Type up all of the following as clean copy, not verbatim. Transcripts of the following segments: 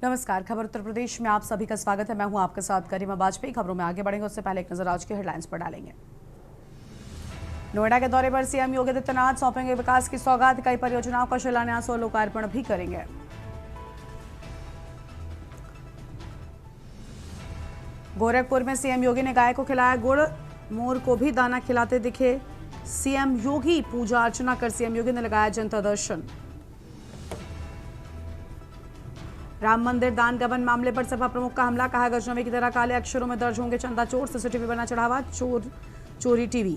नमस्कार। खबर उत्तर प्रदेश में आप सभी का स्वागत है। मैं हूं आपके साथ गरिमा बाजपेयी। खबरों में आगे बढ़ेंगे उससे पहले एक नजर आज की हेडलाइंस पर डालेंगे। नोएडा के दौरे पर सीएम योगी आदित्यनाथ सौंपेंगे विकास की सौगात। कई परियोजनाओं का शिलान्यास और लोकार्पण भी करेंगे। गोरखपुर में सीएम योगी ने गाय को खिलाया गुड़, मोर को भी दाना खिलाते दिखे सीएम योगी। पूजा अर्चना कर सीएम योगी ने लगाया जनता दर्शन। राम मंदिर दान गबन मामले पर सपा प्रमुख का हमला। कहा गजनवी की तरह काले अक्षरों में दर्ज होंगे चंदा चोर। सीसीटीवी बना चढ़ावा, चोरी टीवी।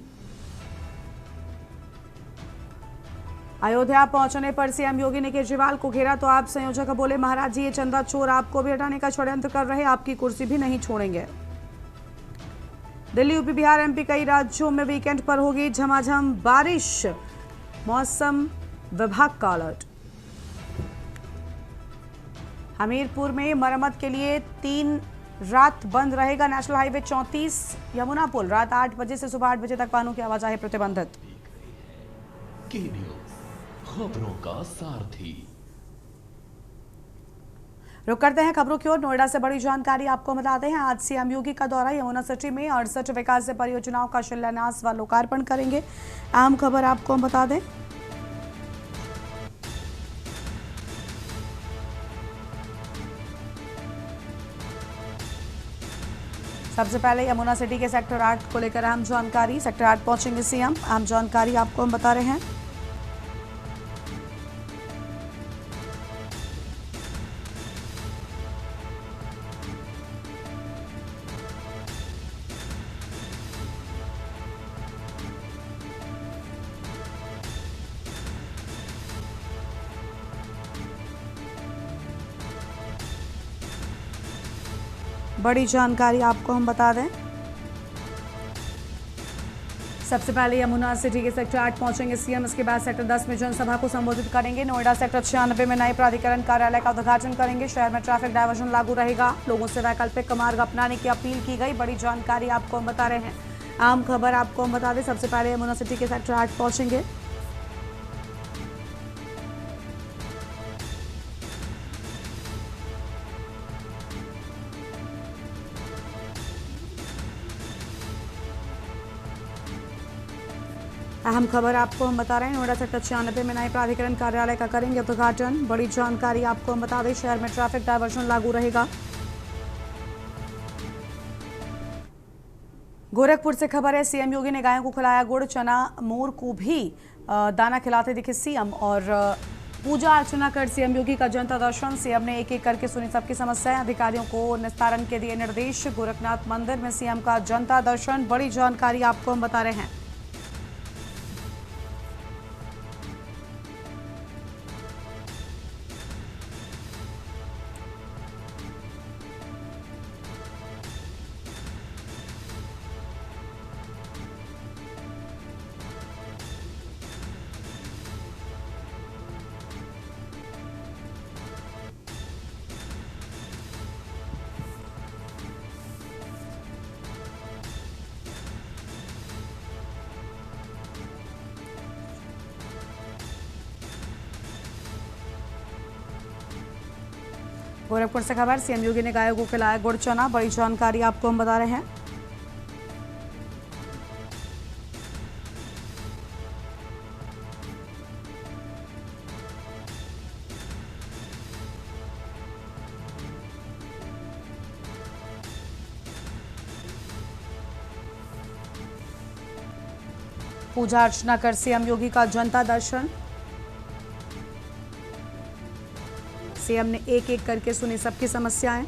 अयोध्या पहुंचने पर सीएम योगी ने केजरीवाल को घेरा तो आप संयोजक बोले, महाराज जी ये चंदा चोर आपको भी हटाने का षड्यंत्र कर रहे, आपकी कुर्सी भी नहीं छोड़ेंगे। दिल्ली, यूपी, बिहार, एमपी कई राज्यों में वीकेंड पर होगी झमाझम बारिश। मौसम विभाग का अलर्ट। हमीरपुर में मरम्मत के लिए 3 रात बंद रहेगा नेशनल हाईवे 34 यमुना पुल। रात 8 बजे से सुबह 8 बजे तक वाहनों की आवाजाही प्रतिबंधित। खबरों का सारथी। रुक करते हैं खबरों की ओर। नोएडा से बड़ी जानकारी आपको बताते हैं। आज सीएम योगी का दौरा। यमुना सिटी में 68 विकास परियोजनाओं का शिलान्यास व लोकार्पण करेंगे। अहम खबर आपको हम बता दें। सबसे पहले यमुना सिटी के सेक्टर 8 को लेकर अहम जानकारी। सेक्टर 8 पहुंचेंगे सीएम। अहम जानकारी आपको हम बता रहे हैं। बड़ी जानकारी आपको हम बता दें। सबसे पहले यमुना सिटी के सेक्टर 8 पहुंचेंगे सीएम। इसके बाद सेक्टर 10 में जनसभा को संबोधित करेंगे। नोएडा सेक्टर 96 में नए प्राधिकरण कार्यालय का उद्घाटन करेंगे। शहर में ट्रैफिक डायवर्जन लागू रहेगा। लोगों से वैकल्पिक मार्ग अपनाने की अपील की गई। बड़ी जानकारी आपको हम बता रहे हैं। आम खबर आपको हम बता दें। सबसे पहले यमुना सिटी के सेक्टर 8 पहुंचेंगे। अहम खबर आपको हम बता रहे हैं। नोएडा सेक्टर 96 में नए प्राधिकरण कार्यालय का करेंगे उद्घाटन। बड़ी जानकारी आपको हम बता दें। शहर में ट्रैफिक डायवर्जन लागू रहेगा। गोरखपुर से खबर है। सीएम योगी ने गायों को खिलाया गुड़, चना, मोर को भी दाना खिलाते दिखे सीएम। और पूजा अर्चना कर सीएम योगी का जनता दर्शन। सीएम ने एक एक करके सुनी सबकी समस्याएं। अधिकारियों को निस्तारण के दिए निर्देश। गोरखनाथ मंदिर में सीएम का जनता दर्शन। बड़ी जानकारी आपको हम बता रहे हैं। गोरखपुर से खबर। सीएम योगी ने गायों को खिलाया गुड़, चना। बड़ी जानकारी आपको हम बता रहे हैं। पूजा अर्चना कर सीएम योगी का जनता दर्शन। सीएम ने एक एक करके सुनी सबकी समस्याएं।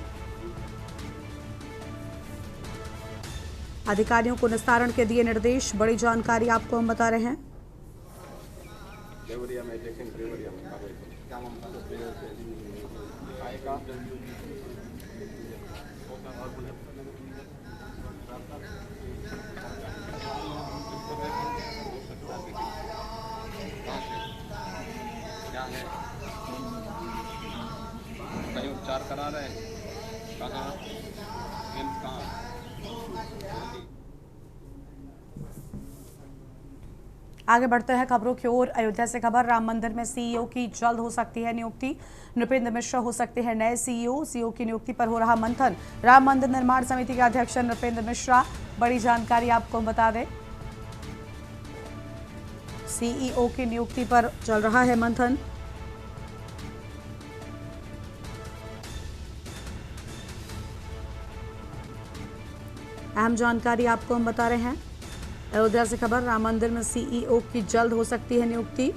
अधिकारियों को निस्तारण के दिए निर्देश। बड़ी जानकारी आपको हम बता रहे हैं। कहीं उपचार करा रहे हैं, कहाँ कहाँ। आगे बढ़ते हैं खबरों की ओर। अयोध्या से खबर, राम मंदिर में सीईओ की जल्द हो सकती है नियुक्ति। नृपेंद्र मिश्रा हो सकते हैं नए सीईओ की नियुक्ति पर हो रहा मंथन। राम मंदिर निर्माण समिति के अध्यक्ष नृपेंद्र मिश्रा, बड़ी जानकारी आपको बता दें, सीईओ की नियुक्ति पर चल रहा है मंथन। अहम जानकारी आपको हम बता रहे हैं। अयोध्या से खबर, राम मंदिर में सीईओ की जल्द हो सकती है नियुक्ति।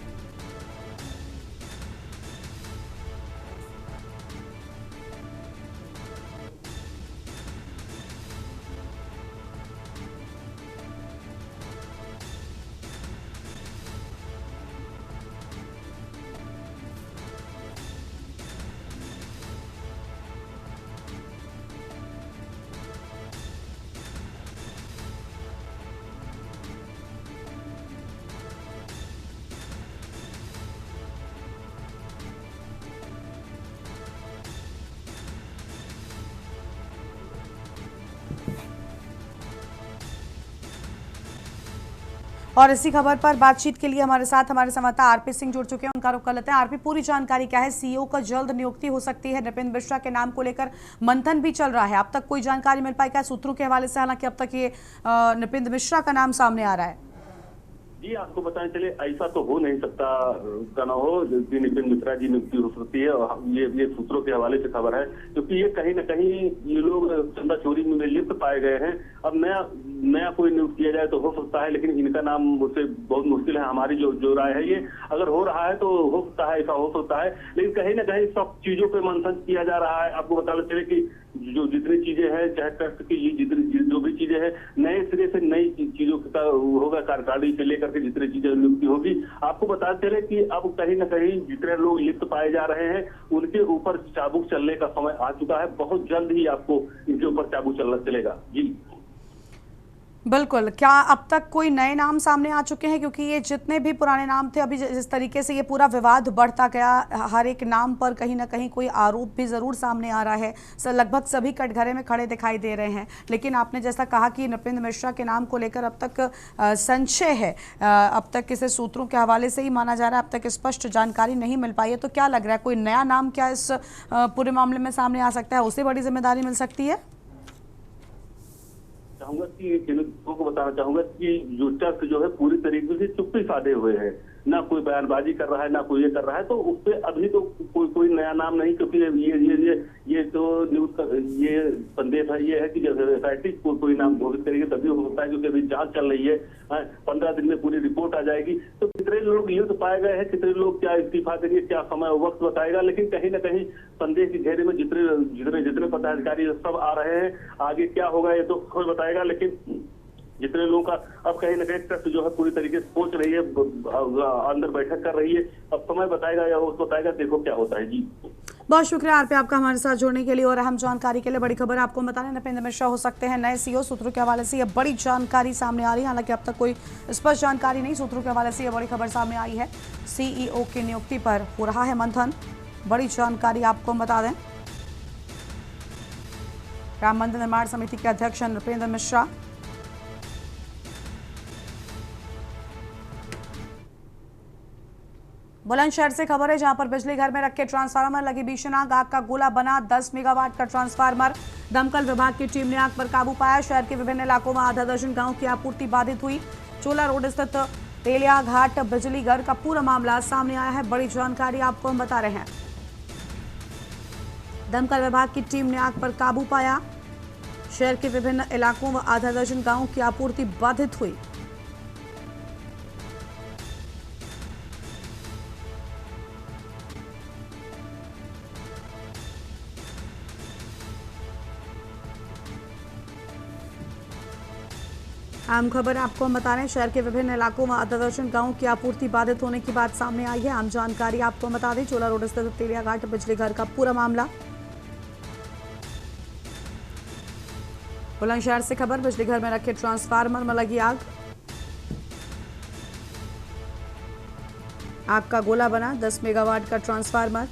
और इसी खबर पर बातचीत के लिए हमारे साथ हमारे संवाददाता आरपी सिंह जुड़ चुके हैं, उनका रुख कर लेते हैं। आरपी, पूरी जानकारी क्या है? सीईओ का जल्द नियुक्ति हो सकती है, नृपेंद्र मिश्रा के नाम को लेकर मंथन भी चल रहा है। अब तक कोई जानकारी मिल पाई क्या सूत्रों के हवाले से? हालांकि अब तक ये नृपेंद्र मिश्रा का नाम सामने आ रहा है। जी, आपको बताएं चले, ऐसा तो हो नहीं सकता का ना हो कि नृपेंद्र मिश्रा जी नियुक्ति हो सकती है। और ये सूत्रों के हवाले से खबर है, क्योंकि ये कहीं ना कहीं ये लोग चंदा चोरी में लिप्त पाए गए हैं। अब नया कोई नियुक्त किया जाए तो हो सकता है, लेकिन इनका नाम मुझसे बहुत मुश्किल है। हमारी जो राय है, ये अगर हो रहा है तो हो सकता है, ऐसा हो सकता है, लेकिन कहीं ना कहीं सब चीजों पे मंथन किया जा रहा है। आपको बताना चले कि जो जितनी चीजें हैं, चाहे ट्रस्ट की जितनी जो भी चीजें हैं, नए सिरे से नई चीजों का होगा, कार्यकारिणी से लेकर के जितनी चीजें नियुक्ति होगी। आपको बताते चले कि अब कहीं ना कहीं जितने लोग लिप्त पाए जा रहे हैं, उनके ऊपर चाबुक चलने का समय आ चुका है। बहुत जल्द ही आपको इनके ऊपर चाबुक चलना चलेगा। जी बिल्कुल। क्या अब तक कोई नए नाम सामने आ चुके हैं? क्योंकि ये जितने भी पुराने नाम थे, अभी जिस तरीके से ये पूरा विवाद बढ़ता गया, हर एक नाम पर कहीं ना कहीं कोई आरोप भी जरूर सामने आ रहा है। लगभग सभी कटघरे में खड़े दिखाई दे रहे हैं। लेकिन आपने जैसा कहा कि नृपेंद्र मिश्रा के नाम को लेकर अब तक संशय है, अब तक किसी सूत्रों के हवाले से ही माना जा रहा है, अब तक स्पष्ट जानकारी नहीं मिल पाई है। तो क्या लग रहा है, कोई नया नाम क्या इस पूरे मामले में सामने आ सकता है? उसे बड़ी जिम्मेदारी मिल सकती है? चाहूंगा कि लोगों को बताना चाहूंगा कि जो ट्रस्ट जो है पूरी तरीके से चुप्पी साधे हुए है, ना कोई बयानबाजी कर रहा है, ना कोई ये कर रहा है। तो उस पर अभी तो कोई नया नाम नहीं, क्योंकि ये तो न्यूज ये संदेश है, ये है कि जब एसआईटी कोई नाम घोषित करेगी तभी हो सकता है, क्योंकि अभी जांच चल रही है। 15 दिन में पूरी रिपोर्ट आ जाएगी। तो कितने लोग युद्ध पाए गए हैं, कितने लोग क्या इस्तीफा देंगे, क्या समय वक्त बताएगा। लेकिन कहीं ना कहीं संदेश के घेरे में जितने पदाधिकारी सब आ रहे हैं, आगे क्या होगा ये तो खुद बताएगा। लेकिन जितने लोगों का अब कहीं ना कहीं ट्रस्ट जो है पूरी तरीके से सोच रही है, अंदर बैठक कर रही है। अब समय बताएगा या वक्त बताएगा, देखो क्या होता है। जी बहुत शुक्रिया आरपी आपका हमारे साथ जुड़ने के लिए और अहम जानकारी के लिए। बड़ी खबर आपको बता रहे, नृपेंद्र मिश्रा हो सकते हैं नए सीईओ। सूत्रों के हवाले से यह बड़ी जानकारी सामने आ रही है। हालांकि अब तक कोई स्पष्ट जानकारी नहीं, सूत्रों के हवाले से यह बड़ी खबर सामने आई है। सीईओ की नियुक्ति पर हो रहा है मंथन, बड़ी जानकारी आपको बता दें। राम मंदिर निर्माण समिति के अध्यक्ष नृपेंद्र मिश्रा। बुलंदशहर से खबर है, जहां पर बिजली घर में रखे ट्रांसफार्मर लगी भीषण आग का गोला बना 10 मेगावाट का ट्रांसफार्मर। दमकल विभाग की टीम ने आग पर काबू पाया। शहर के विभिन्न इलाकों में आधा दर्जन गांव की आपूर्ति बाधित हुई। चोला रोड स्थित तेलिया घाट बिजली घर का पूरा मामला सामने आया है। बड़ी जानकारी आपको हम बता रहे हैं। दमकल विभाग की टीम ने आग पर काबू पाया। शहर के विभिन्न इलाकों में आधा दर्जन गांवों की आपूर्ति बाधित हुई। आम खबर आपको हम बता रहे हैं, शहर के विभिन्न इलाकों में आधा दर्जन गांवों की आपूर्ति बाधित होने की बात सामने आई है। आम जानकारी आपको हम बता दें, चोला रोड स्थित तेलिया घाट बिजली घर का पूरा मामला। बुलंदशहर से खबर, बिजली घर में रखे ट्रांसफार्मर में लगी आग का गोला बना 10 मेगावाट का ट्रांसफार्मर।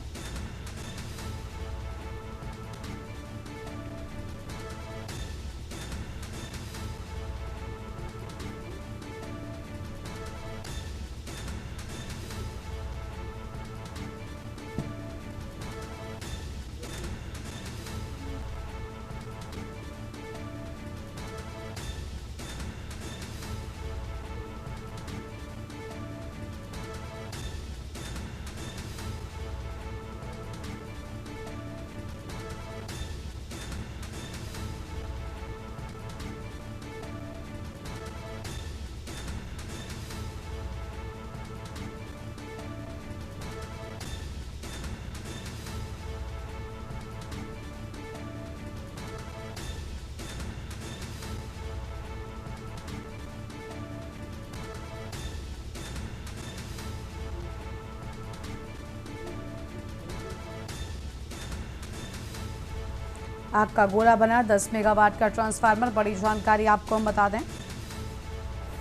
आग का गोला बना। 10 मेगावाट का ट्रांसफार्मर। बड़ी जानकारी आपको हम बता दें।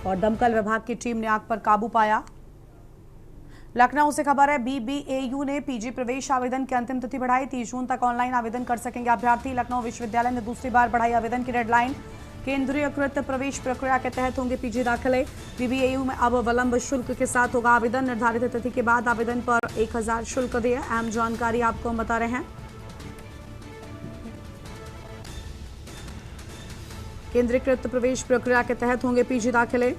और दमकल विभाग की टीम ने आग पर काबू पाया। लखनऊ से खबर है, BBAU ने PG प्रवेश आवेदन की अंतिम तिथि बढ़ाई। 30 जून तक ऑनलाइन आवेदन कर सकेंगे अभ्यर्थी। लखनऊ विश्वविद्यालय ने दूसरी बार बढ़ाई आवेदन की डेडलाइन। केंद्रीयकृत प्रवेश प्रक्रिया के तहत होंगे PG दाखिले। BBAU में अब विलंब शुल्क के साथ होगा आवेदन। निर्धारित तिथि के बाद आवेदन पर 1000 शुल्क दिए। अहम जानकारी आपको हम बता रहे हैं। केंद्रीकृत प्रवेश प्रक्रिया के तहत होंगे PG दाखिले।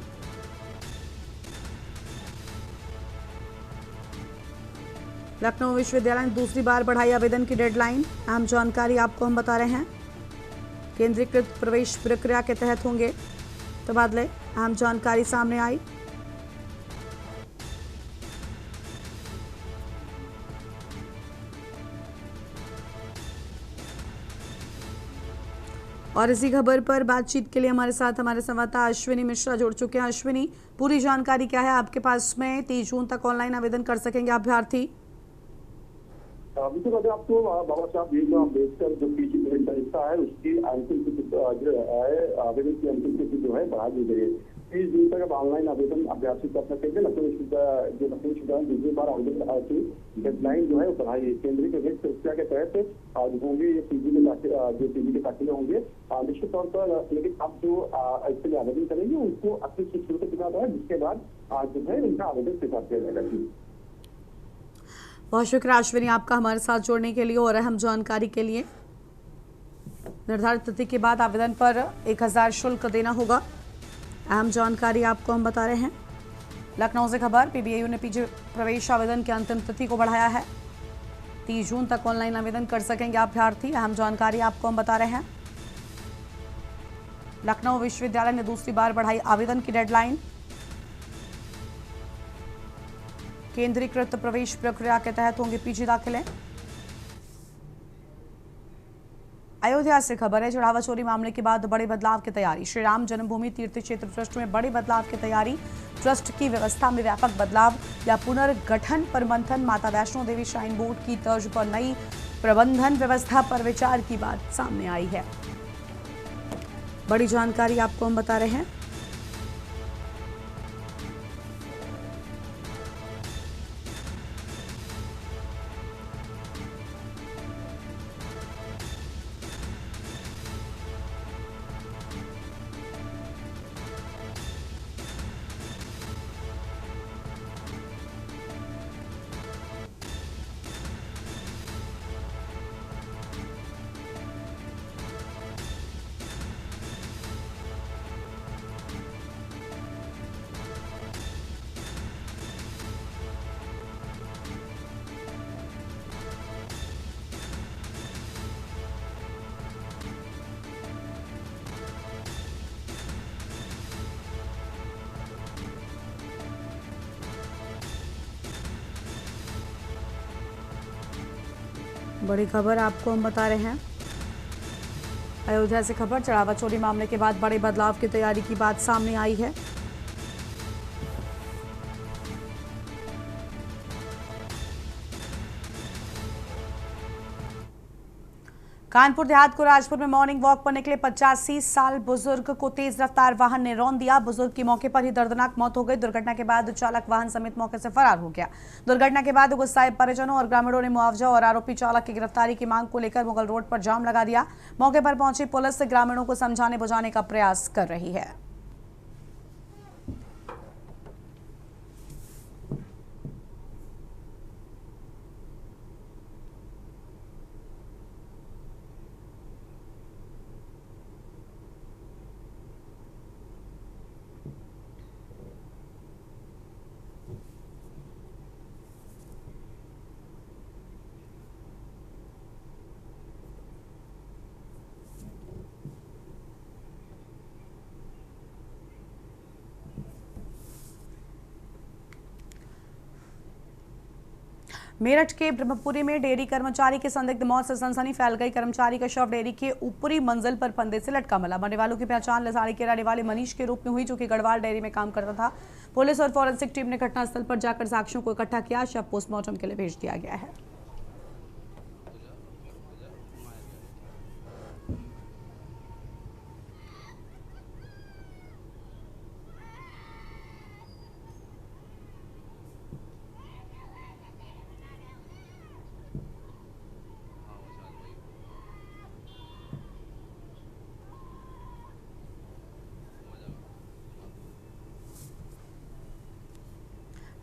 लखनऊ विश्वविद्यालय ने दूसरी बार बढ़ाई आवेदन की डेडलाइन। अहम जानकारी आपको हम बता रहे हैं। केंद्रीकृत प्रवेश प्रक्रिया के तहत होंगे तबादले। अहम जानकारी सामने आई। और इसी खबर पर बातचीत के लिए हमारे साथ हमारे संवाददाता अश्विनी मिश्रा जुड़ चुके हैं। अश्विनी, पूरी जानकारी क्या है आपके पास में? 30 जून तक ऑनलाइन आवेदन कर सकेंगे अभ्यर्थी। बिल्कुल, अगर आपको बाबा साहब ये जो अम्बेडकर जो PG परीक्षा है उसकी अंतिम तिथि जो है, आवेदन की अंतिम तिथि जो है बढ़ा दी गई है। 30 जून तक अब ऑनलाइन आवेदन अभ्यर्थी कर सकेंगे। लखनऊ विश्वविद्यालय दूसरी बार आवेदन की डेडलाइन जो है वो बढ़ाई है। केंद्रीय प्रवेश प्रक्रिया के तहत आज होंगे ये PG के दाखिले होंगे निश्चित तौर पर। लेकिन अब जो इसके लिए आवेदन करेंगे उनको 80 शुल्क दिया गया है, जिसके बाद आज जो है उनका आवेदन स्वीकार किया जाएगा। बहुत शुक्रिया अश्विनी आपका हमारे साथ जोड़ने के लिए और अहम जानकारी के लिए। निर्धारित तिथि के बाद आवेदन पर 1000 शुल्क देना होगा। अहम जानकारी आपको हम बता रहे हैं। लखनऊ से खबर, BBAU ने PG प्रवेश आवेदन की अंतिम तिथि को बढ़ाया है। 30 जून तक ऑनलाइन आवेदन कर सकेंगे अभ्यर्थी। अहम जानकारी आपको हम बता रहे हैं। लखनऊ विश्वविद्यालय ने दूसरी बार बढ़ाई आवेदन की डेडलाइन। केंद्रीकृत प्रवेश प्रक्रिया के तहत होंगे PG दाखिले। अयोध्या से खबर है, चढ़ावा चोरी मामले के बाद बड़े बदलाव की तैयारी। श्री राम जन्मभूमि तीर्थ क्षेत्र ट्रस्ट में बड़े बदलाव की तैयारी। ट्रस्ट की व्यवस्था में व्यापक बदलाव या पुनर्गठन पर मंथन। माता वैष्णो देवी श्राइन बोर्ड की तर्ज पर नई प्रबंधन व्यवस्था पर विचार की बात सामने आई है। बड़ी जानकारी आपको हम बता रहे हैं। बड़ी खबर आपको हम बता रहे हैं। अयोध्या से खबर, चढ़ावा चोरी मामले के बाद बड़े बदलाव की तैयारी की बात सामने आई है। कानपुर देहात को राजपुर में मॉर्निंग वॉक पर निकले 85 साल बुजुर्ग को तेज रफ्तार वाहन ने रौंद दिया। बुजुर्ग की मौके पर ही दर्दनाक मौत हो गई। दुर्घटना के बाद चालक वाहन समेत मौके से फरार हो गया। दुर्घटना के बाद गुस्साए परिजनों और ग्रामीणों ने मुआवजा और आरोपी चालक की गिरफ्तारी की मांग को लेकर मुगल रोड पर जाम लगा दिया। मौके पर पहुंची पुलिस ग्रामीणों को समझाने बुझाने का प्रयास कर रही है। मेरठ के ब्रह्मपुरी में डेयरी कर्मचारी की संदिग्ध मौत से सनसनी फैल गई। कर्मचारी का शव डेयरी के ऊपरी मंजिल पर फंदे से लटका मिला। मरने वालों की पहचान लसाड़ी के रहने वाले मनीष के रूप में हुई, जो कि गढ़वाल डेयरी में काम करता था। पुलिस और फॉरेंसिक टीम ने घटनास्थल पर जाकर साक्ष्यों को इकट्ठा किया। शव पोस्टमार्टम के लिए भेज दिया गया है।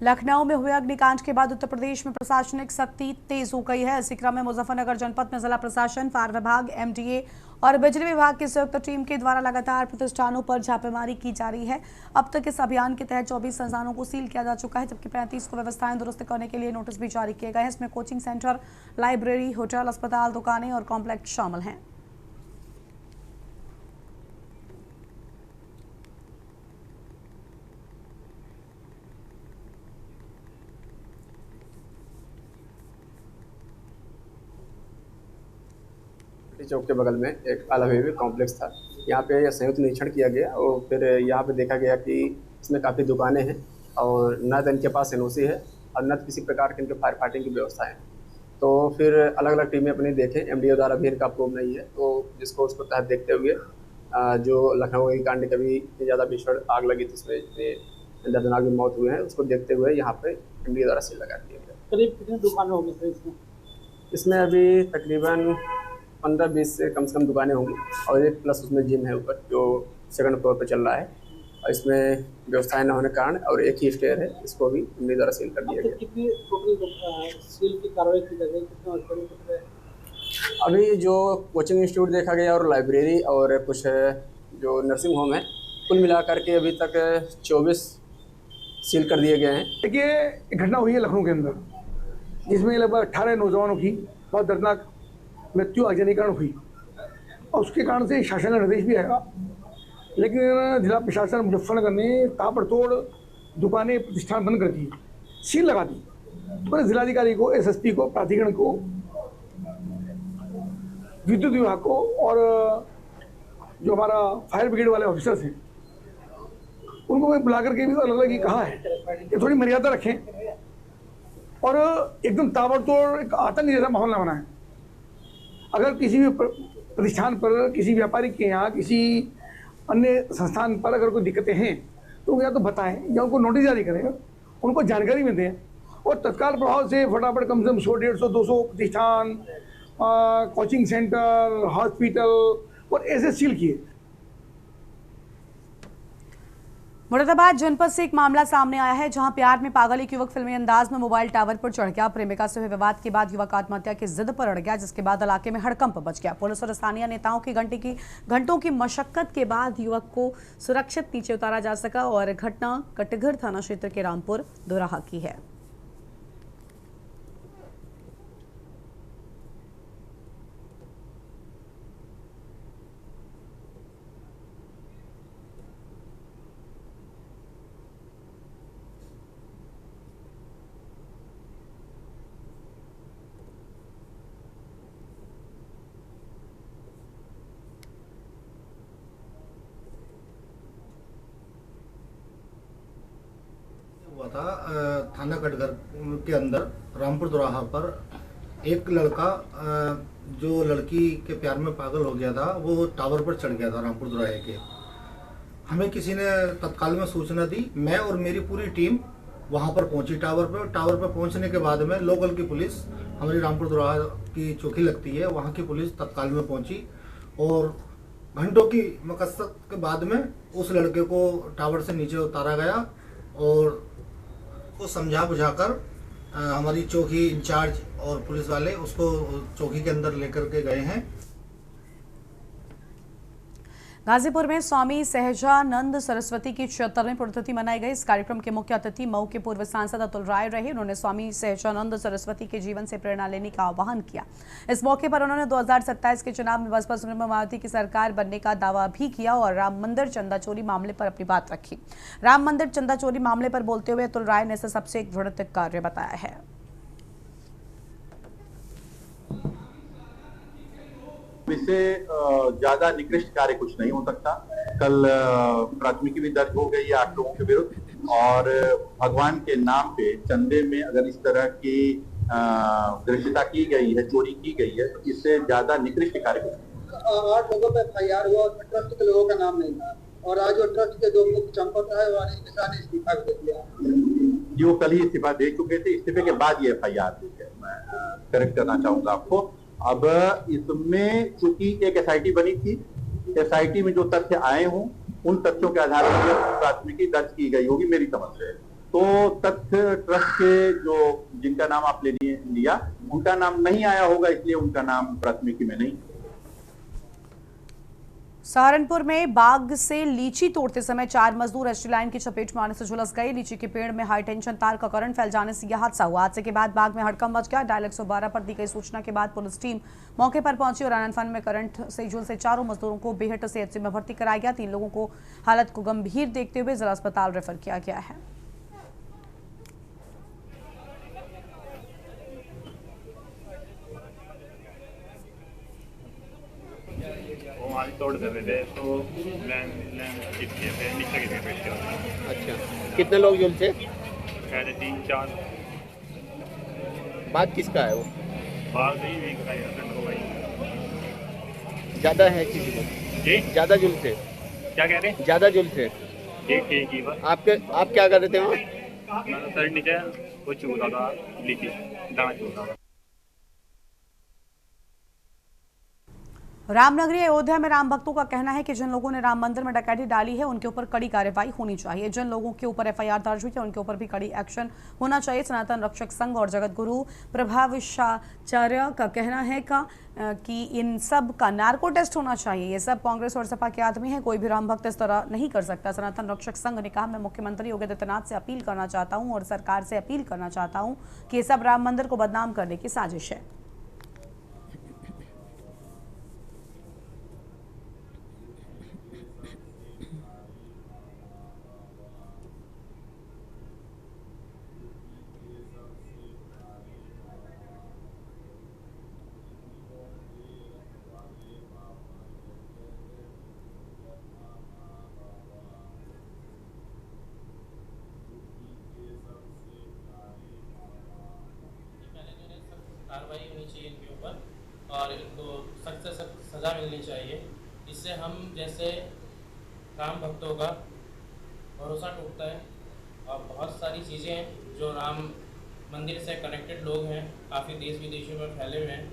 लखनऊ में हुए अग्निकांड के बाद उत्तर प्रदेश में प्रशासनिक सख्ती तेज हो गई है। इसी क्रम में मुजफ्फरनगर जनपद में जिला प्रशासन, फायर विभाग, एमडीए और बिजली विभाग की संयुक्त टीम के द्वारा लगातार प्रतिष्ठानों पर छापेमारी की जा रही है। अब तक इस अभियान के तहत 24 संस्थानों को सील किया जा चुका है, जबकि 35 को व्यवस्थाएं दुरुस्त करने के लिए नोटिस भी जारी किए गए हैं। इसमें कोचिंग सेंटर, लाइब्रेरी, होटल, अस्पताल, दुकानें और कॉम्प्लेक्स शामिल हैं। चौक के बगल में एक आला हवेली कॉम्प्लेक्स था। यहाँ पे संयुक्त निरीक्षण किया गया और फिर यहाँ पे देखा गया कि इसमें काफ़ी दुकानें हैं और न तो इनके पास एनओसी है और न किसी प्रकार के इनके फायर फाइटिंग की व्यवस्था है। तो फिर अलग अलग टीमें अपनी देखें, एमडीओ द्वारा भी इनका अप्रूव नहीं है, तो जिसको उसको तहत देखते हुए जो लखनऊ के कांड कभी इतनी ज़्यादा भीषण आग लगी थी, इसमें इतने दर्दनाक भी मौत हुए हैं, उसको देखते हुए यहाँ पे एमडीओ द्वारा सील लगा दिया गया। करीब कितनी दुकानें होंगी सर इसमें अभी तकरीबन 15-20 से कम दुकानें होंगी और एक प्लस उसमें जिम है ऊपर जो सेकंड फ्लोर पे चल रहा है। और इसमें व्यवस्थाएं न होने के कारण और एक ही स्टेयर है, इसको भी एमडी द्वारा सील कर दिया गया। कितनी टोटल सील की कार्रवाई की गई, कितने अभी जो कोचिंग इंस्टीट्यूट देखा गया और लाइब्रेरी और कुछ जो नर्सिंग होम है, कुल मिलाकर के अभी तक 24 सील कर दिए गए हैं। देखिए, एक घटना हुई है लखनऊ के अंदर जिसमें लगभग 18 नौजवानों की बहुत दर्दनाक मृत्यु आगजनी कारण हुई और उसके कारण से शासन का निर्देश भी आएगा, लेकिन जिला प्रशासन मुजफ्फरनगर ने ताबड़तोड़ दुकानें, प्रतिष्ठान बंद कर दिए, सील लगा दी। तो जिलाधिकारी को, एसएसपी को, प्राधिकरण को, विद्युत विभाग को और जो हमारा फायर ब्रिगेड वाले ऑफिसर्स हैं उनको मैं बुला करके भी अलग अलग ये कहा है कि थोड़ी मर्यादा रखें और एकदम ताबड़तोड़ एक आतंक जैसा माहौल न बनाएं। अगर किसी भी प्रतिष्ठान पर, किसी व्यापारी के यहाँ, किसी अन्य संस्थान पर अगर कोई दिक्कतें हैं तो या तो बताएं या उनको नोटिस जारी करें, उनको जानकारी में दें और तत्काल प्रभाव से फटाफट कम से कम 100, 150, 200 प्रतिष्ठान, कोचिंग सेंटर, हॉस्पिटल और ऐसे सील किए। मुरादाबाद जनपद से एक मामला सामने आया है, जहां प्यार में पागल एक युवक फिल्मी अंदाज में मोबाइल टावर पर चढ़ गया। प्रेमिका से हुए विवाद के बाद युवक आत्महत्या की जिद पर अड़ गया, जिसके बाद इलाके में हड़कंप मच गया। पुलिस और स्थानीय नेताओं की घंटों की मशक्कत के बाद युवक को सुरक्षित नीचे उतारा जा सका और घटना कटघर थाना क्षेत्र के रामपुर दोराहा की है। हुआ था थाना कटघर के अंदर रामपुर दोराहा पर एक लड़का जो लड़की के प्यार में पागल हो गया था, वो टावर पर चढ़ गया था रामपुर दोराहे के। हमें किसी ने तत्काल में सूचना दी, मैं और मेरी पूरी टीम वहां पर पहुंची टावर पर। टावर पर पहुंचने के बाद में लोकल की पुलिस, हमारी रामपुर दोराहा की चौकी लगती है, वहां की पुलिस तत्काल में पहुंची और घंटों की मकसद के बाद में उस लड़के को टावर से नीचे उतारा गया और को समझा बुझाकर हमारी चौकी इंचार्ज और पुलिस वाले उसको चौकी के अंदर लेकर के गए हैं। गाजीपुर में स्वामी सहजानंद सरस्वती की 76वीं पुण्यतिथि मनाई गई। इस कार्यक्रम के मुख्य अतिथि मऊ के पूर्व सांसद अतुल राय रहे। उन्होंने स्वामी सहजानंद सरस्वती के जीवन से प्रेरणा लेने का आह्वान किया। इस मौके पर उन्होंने 2027 के चुनाव में बसपा सुप्रीमो मायावती की सरकार बनने का दावा भी किया और राम मंदिर चंदा चोरी मामले पर अपनी बात रखी। राम मंदिर चंदा चोरी मामले पर बोलते हुए अतुल राय ने इसे सबसे एक घृणित कार्य बताया है। इससे ज्यादा निकृष्ट कार्य कुछ नहीं हो सकता। कल प्राथमिकी भी दर्ज हो गई है 8 लोगों के विरुद्ध और भगवान के नाम पे चंदे में अगर इस तरह की दृश्यता की गई है, चोरी की गई है, तो इससे ज्यादा निकृष्ट कार्य कुछ नहीं। 8 लोगों पे FIR हुआ और ट्रस्ट के लोगों का नाम नहीं था और आज वो ट्रस्ट के 2 मुख्य चंपत है और ने इस्तीफा दे दिया। जी वो कल ही इस्तीफा दे चुके थे, इस्तीफे के बाद ये FIR हुई है। मैं करेक्ट करना चाहूंगा आपको। अब इसमें चूंकि एक SIT बनी थी, SIT में जो तथ्य आए हों उन तथ्यों के आधार पर प्राथमिकी दर्ज की गई होगी मेरी समझ से। तो तथ्य ट्रस्ट के जो जिनका नाम आप लिया उनका नाम नहीं आया होगा, इसलिए उनका नाम प्राथमिकी में नहीं। सहारनपुर में बाग से लीची तोड़ते समय 4 मजदूर एसटी लाइन की चपेट में आने से झुलस गए। लीची के पेड़ में हाई टेंशन तार का करंट फैल जाने से यह हादसा हुआ। हादसे के बाद बाग में हड़कंप मच गया। डायल 112 पर दी गई सूचना के बाद पुलिस टीम मौके पर पहुंची और आनंद फन में करंट से झुलसे चारों मजदूरों को बेहट सीएचसी में भर्ती कराया गया। 3 लोगों को हालत को गंभीर देखते हुए जिला अस्पताल रेफर किया गया है। तोड़ देते थे तो नीचे गिर गए। अच्छा, कितने लोग झुलसे? शायद 3-4। बात किसका है वो? बात ही को भाई ज्यादा है किसी को? जी ज्यादा झुलसे? क्या कह रहे हैं? ज्यादा झुलसे? ठीक ही बस। आप क्या कर रहे थे वहाँ? मैं सर नीचे कुछ चूता था, लीची दाना चूता था। रामनगरी अयोध्या में राम भक्तों का कहना है कि जिन लोगों ने राम मंदिर में डकैती डाली है उनके ऊपर कड़ी कार्रवाई होनी चाहिए। जिन लोगों के ऊपर एफआईआर दर्ज हुई है उनके ऊपर भी कड़ी एक्शन होना चाहिए। सनातन रक्षक संघ और जगत गुरु प्रभाविशाचार्य का कहना है कि इन सब का नार्को टेस्ट होना चाहिए। ये सब कांग्रेस और सपा के आदमी है, कोई भी राम भक्त इस तरह नहीं कर सकता। सनातन रक्षक संघ ने कहा, मैं मुख्यमंत्री योगी आदित्यनाथ से अपील करना चाहता हूँ और सरकार से अपील करना चाहता हूँ कि ये सब राम मंदिर को बदनाम करने की साजिश है। कार्रवाई होनी चाहिए इनके ऊपर और इनको सख्त से सख्त सज़ा मिलनी चाहिए। इससे हम जैसे राम भक्तों का भरोसा टूटता है और बहुत सारी चीज़ें हैं जो राम मंदिर से कनेक्टेड लोग हैं, काफ़ी देश विदेशों में फैले हुए हैं,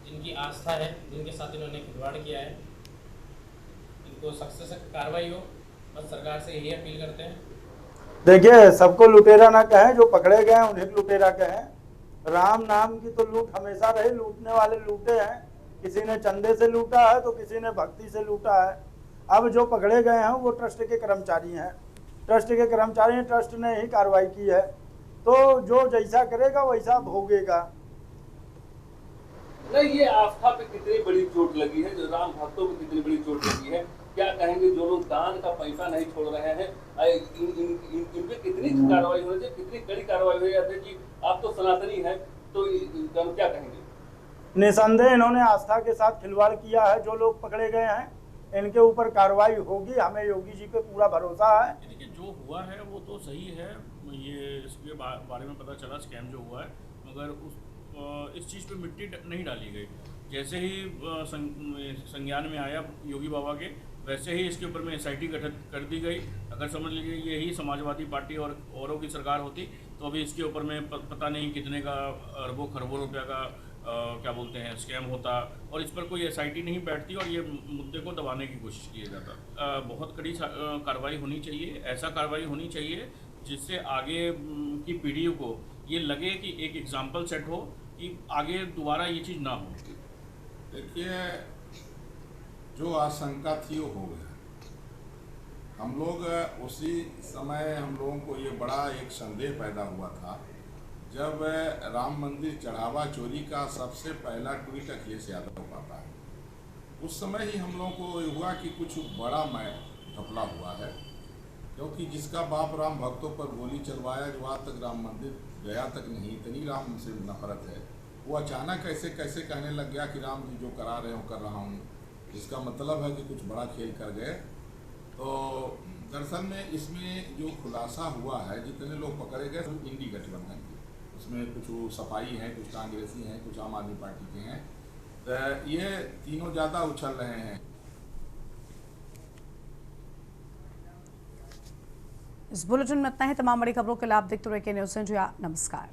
जिनकी आस्था है, जिनके साथ इन्होंने खिलवाड़ किया है। इनको सख्त से सख्त कार्रवाई हो, बस सरकार से यही अपील करते हैं। देखिए, सबको लुटेरा ना कहें, जो पकड़े गए हैं उन्हें लुटेरा कहें। राम नाम की तो लूट हमेशा रही, लूटने वाले लूटे हैं। किसी ने चंदे से लूटा है तो किसी ने भक्ति से लूटा है। अब जो पकड़े गए हैं वो ट्रस्ट के कर्मचारी हैं। ट्रस्ट के कर्मचारी, ट्रस्ट ने ही कार्रवाई की है, तो जो जैसा करेगा वैसा भोगेगा। नहीं, ये आस्था पे कितनी बड़ी चोट लगी है, जो राम भक्तों पे कितनी बड़ी चोट लगी है। क्या कहेंगे जो लोग दान का पैसा नहीं छोड़ रहे हैं, इन पे कितनी कार्रवाई होनी चाहिए, कितनी कड़ी कार्रवाई हुई है कि आप तो सनातनी हैं, तो हम क्या कहेंगे? निसंदेह इन्होंने आस्था के साथ खिलवाड़ किया है। जो लोग पकड़े गए हैं इनके ऊपर कार्रवाई होगी, हमें योगी जी पे पूरा भरोसा है। देखिए, जो हुआ है वो तो सही है, ये इसके बारे में पता चला स्कैम जो हुआ है, मगर इस चीज़ पे मिट्टी नहीं डाली गई। जैसे ही संज्ञान में आया योगी बाबा के, वैसे ही इसके ऊपर में एसआईटी गठित कर दी गई। अगर समझ लीजिए यही समाजवादी पार्टी और औरों की सरकार होती तो अभी इसके ऊपर में पता नहीं कितने का अरबों खरबों रुपया का क्या बोलते हैं स्कैम होता, और इस पर कोई एसआईटी नहीं बैठती और ये मुद्दे को दबाने की कोशिश किया जाता। बहुत कड़ी कार्रवाई होनी चाहिए, ऐसा कार्रवाई होनी चाहिए जिससे आगे की पीढ़ियों को ये लगे कि एक एग्जाम्पल सेट हो कि आगे दोबारा ये चीज़ ना हो। देखिए, जो आशंका थी वो हो गया। हम लोग उसी समय हम लोगों को ये बड़ा एक संदेह पैदा हुआ था जब राम मंदिर चढ़ावा चोरी का सबसे पहला ट्वीट अखिलेश यादव का था। उस समय ही हम लोगों को हुआ कि कुछ बड़ा घपला हुआ है, क्योंकि जिसका बाप राम भक्तों पर गोली चलवाया, जो आज तक राम मंदिर गया तक नहीं, इतनी राम से नफरत है, वो अचानक कैसे कहने लग गया कि राम जी जो करा रहे हो कर रहा हूँ, जिसका मतलब है कि कुछ बड़ा खेल कर गए। तो दरअसल में इसमें जो खुलासा हुआ है, जितने लोग पकड़े गए सब इंडी गठबंधन के, उसमें कुछ सपाई हैं, कुछ कांग्रेसी हैं, कुछ आम आदमी पार्टी के हैं, तो ये तीनों ज़्यादा उछल रहे हैं। इस बुलेटिन में इतना ही। तमाम बड़ी खबरों के लिए आप देखते रहिए के न्यूज़ इंडिया। नमस्कार।